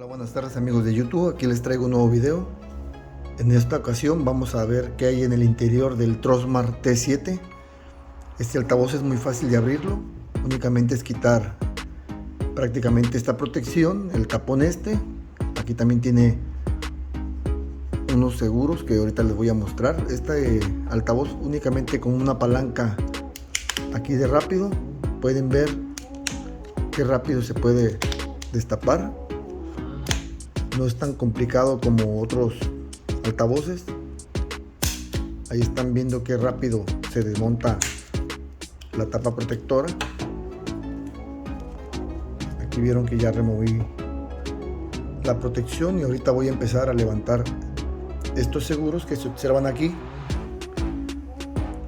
Hola, buenas tardes amigos de YouTube, aquí les traigo un nuevo video. En esta ocasión vamos a ver qué hay en el interior del Trosmart T7. Este altavoz es muy fácil de abrirlo, únicamente es quitar prácticamente esta protección, el tapón este. Aquí también tiene unos seguros que ahorita les voy a mostrar. Este altavoz únicamente con una palanca aquí de rápido, pueden ver qué rápido se puede destapar. No es tan complicado como otros altavoces. Ahí están viendo qué rápido se desmonta la tapa protectora. Aquí vieron que ya removí la protección y ahorita voy a empezar a levantar estos seguros que se observan aquí,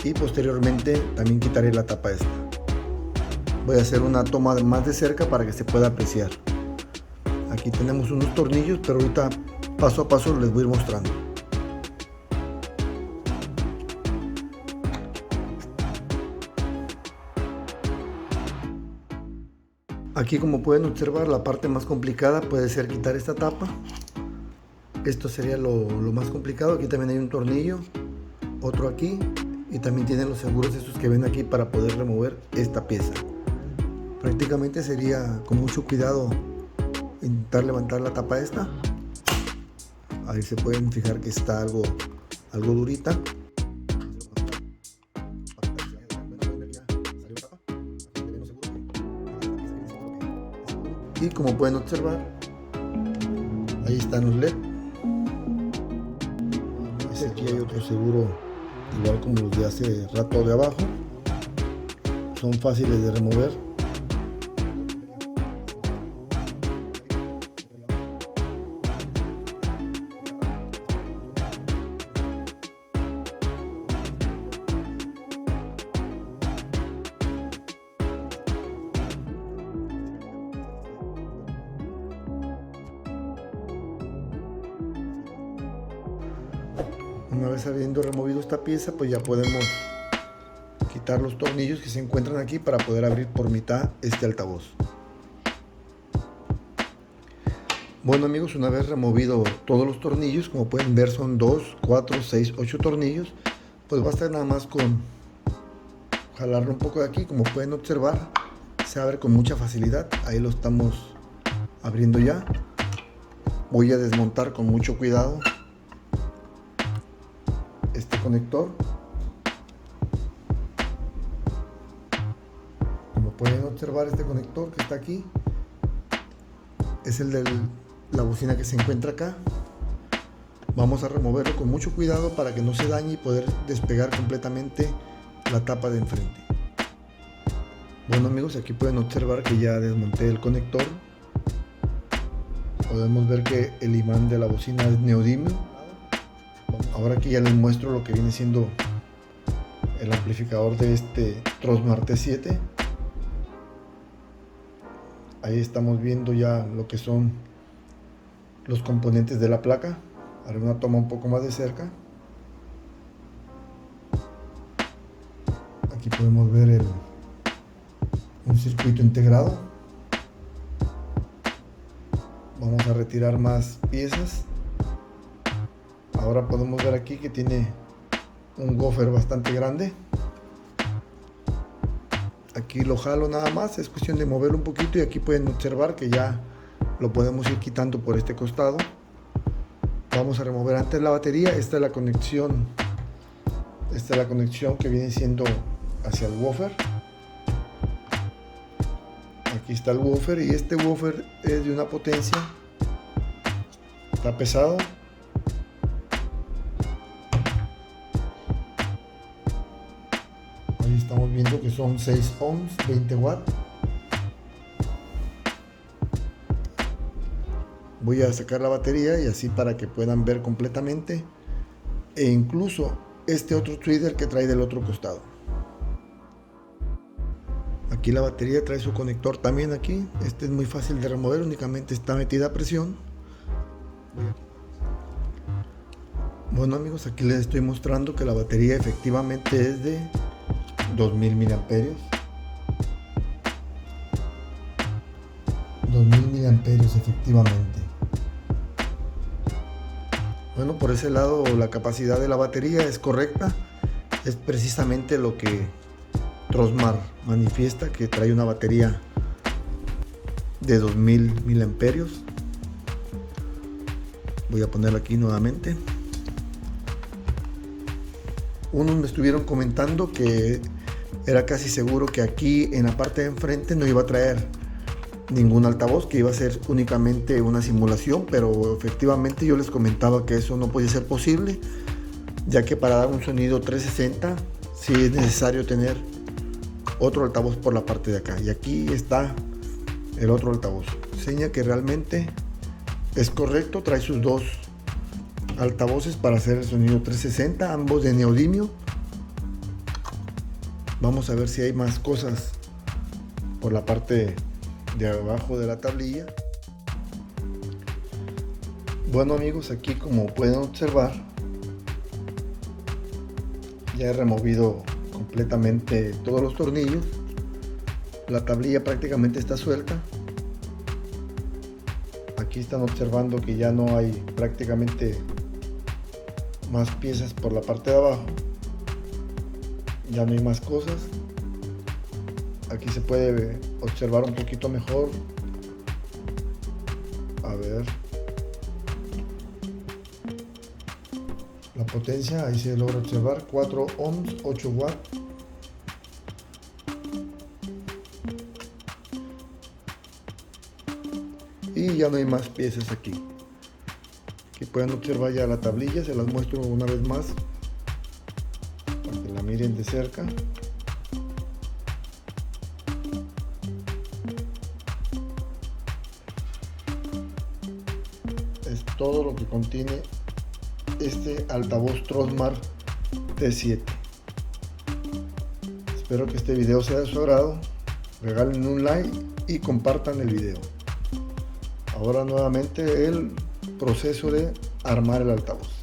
y posteriormente también quitaré la tapa esta. Voy a hacer una toma más de cerca para que se pueda apreciar. Aquí tenemos unos tornillos, pero ahorita paso a paso les voy a ir mostrando. Aquí, como pueden observar, la parte más complicada puede ser quitar esta tapa. Esto sería lo más complicado. Aquí también hay un tornillo, otro aquí, y también tienen los seguros estos que ven aquí para poder remover esta pieza. Prácticamente sería con mucho cuidado intentar levantar la tapa esta. Ahí se pueden fijar que está algo durita. Y como pueden observar, ahí están los LED. Aquí hay otro seguro, igual como los de hace rato de abajo. Son fáciles de remover. Una vez habiendo removido esta pieza, pues ya podemos quitar los tornillos que se encuentran aquí para poder abrir por mitad este altavoz. Bueno amigos, una vez removido todos los tornillos, como pueden ver son 2, 4, 6, 8 tornillos, pues basta nada más con jalarlo un poco de aquí. Como pueden observar, se abre con mucha facilidad. Ahí lo estamos abriendo ya. Voy a desmontar con mucho cuidado este conector. Como pueden observar, este conector que está aquí es el de la bocina que se encuentra acá. Vamos a removerlo con mucho cuidado para que no se dañe y poder despegar completamente la tapa de enfrente. Bueno amigos, aquí pueden observar que ya desmonté el conector. Podemos ver que el imán de la bocina es neodimio. Ahora aquí ya les muestro lo que viene siendo el amplificador de este Trosmart T7. Ahí estamos viendo ya lo que son los componentes de la placa. Haré una toma un poco más de cerca. Aquí podemos ver un circuito integrado. Vamos a retirar más piezas. Ahora podemos ver aquí que tiene un gopher bastante grande. Aquí lo jalo nada más, es cuestión de moverlo un poquito, y aquí pueden observar que ya lo podemos ir quitando por este costado. Vamos a remover antes la batería. Esta es la conexión que viene siendo hacia el woofer. Aquí está el woofer, y este woofer es de una potencia, está pesado. Ahí estamos viendo que son 6 ohms, 20 watts. Voy a sacar la batería y así para que puedan ver completamente, e incluso este otro tweeter que trae del otro costado. Aquí la batería trae su conector también aquí. Este es muy fácil de remover, únicamente está metida a presión. Bueno amigos, aquí les estoy mostrando que la batería efectivamente es de 2000 miliamperios. 2000 miliamperios efectivamente. Bueno, por ese lado la capacidad de la batería es correcta. Es precisamente lo que Trosmar manifiesta, que trae una batería de 2000 miliamperios. Voy a ponerla aquí nuevamente. Unos me estuvieron comentando que era casi seguro que aquí en la parte de enfrente no iba a traer ningún altavoz, que iba a ser únicamente una simulación, pero efectivamente yo les comentaba que eso no podía ser posible, ya que para dar un sonido 360 sí es necesario tener otro altavoz por la parte de acá, y aquí está el otro altavoz. Seña que realmente es correcto, trae sus dos altavoces para hacer el sonido 360, ambos de neodimio. Vamos a ver si hay más cosas por la parte de abajo de la tablilla. Bueno amigos, aquí como pueden observar, ya he removido completamente todos los tornillos. La tablilla prácticamente está suelta. Aquí están observando que ya no hay prácticamente más piezas por la parte de abajo, ya no hay más cosas. Aquí se puede observar un poquito mejor, a ver la potencia, ahí se logra observar 4 ohms, 8 watts. Y ya no hay más piezas aquí. Aquí pueden observar ya la tablilla, se las muestro una vez más para que la miren de cerca. Es todo lo que contiene este altavoz Trosmar T7. Espero que este video sea de su agrado. Regalen un like y compartan el video. Ahora nuevamente el proceso de armar el altavoz.